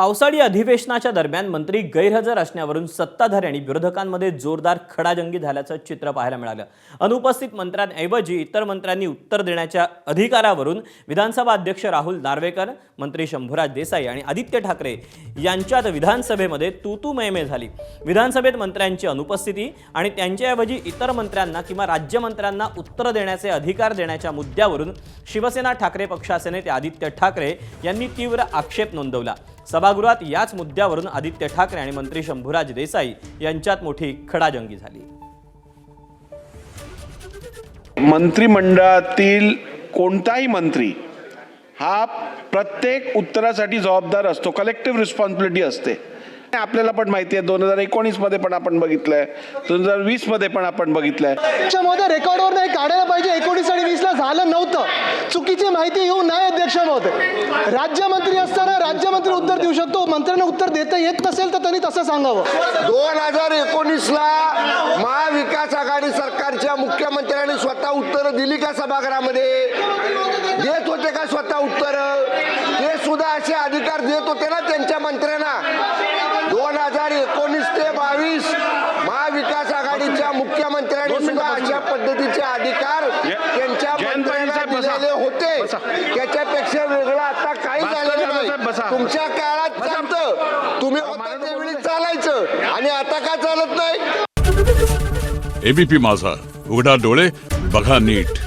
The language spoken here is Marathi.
पावसाळी अधिवेशनाच्या दरम्यान मंत्री गैरहजर असण्यावरून सत्ताधारी आणि विरोधकांमध्ये जोरदार खडाजंगी झाल्याचं चित्र पाहायला मिळालं। अनुपस्थित मंत्र्यांऐवजी इतर मंत्र्यांनी उत्तर देण्याच्या अधिकारावरून विधानसभा अध्यक्ष राहुल नार्वेकर, मंत्री शंभूराज देसाई आणि आदित्य ठाकरे यांच्यात विधानसभेमध्ये तूतूमयमे झाली। विधानसभेत मंत्र्यांची अनुपस्थिती आणि त्यांच्याऐवजी इतर मंत्र्यांना किंवा राज्यमंत्र्यांना उत्तर देण्याचे अधिकार देण्याच्या मुद्द्यावरून शिवसेना ठाकरे पक्षाचे नेते आदित्य ठाकरे यांनी तीव्र आक्षेप नोंदवला। सभागृहात याच मुद्द्यावरून आदित्य ठाकरे आणि मंत्री शंभूराज देसाई यांच्यात मोठी खडाजंगी झाली। मंत्रिमंडळातील कोणताही मंत्री हा प्रत्येक उत्तरासाठी जबाबदार असतो, कलेक्टिव्ह रिस्पॉन्सिबिलिटी असते। आपल्याला पण माहिती आहे 2019 मध्ये पण आपण बघितलंय, 2020 मध्ये पण आपण बघितलंय। महोदय रेकॉर्डवर नाही काढायला पाहिजे, 19 आणि 20 ला झालं नव्हतं, चुकीची माहिती येऊ नये। अध्यक्ष महोदय, राज्यमंत्री असताना राज्यमंत्री उत्तर देऊ शकतो, मंत्र्यांना उत्तर देता येत नसेल तर त्यांनी तसं सांगावं। 2019 ला महाविकास आघाडी सरकारच्या मुख्यमंत्र्यांनी स्वतः उत्तर दिली का सभागृहामध्ये? देत होते का स्वतः उत्तर? ते सुद्धा असे अधिकार देत होते ना त्यांच्या मंत्र्यांना। 2019 ते 22 महाविकास आघाडीच्या मुख्यमंत्र्यांनी सुद्धा अशा पद्धतीचे अधिकार त्यांच्या मंत्र्यांना दिलेले होते। त्याच्यापेक्षा वेगळं आता काही झालेलं नाही। तुमच्या काळात चालतं, तुम्ही होता त्यावेळी चालायचं आणि आता का चालत नाही? एबीपी माझा, उघडा डोळे बघा नीट।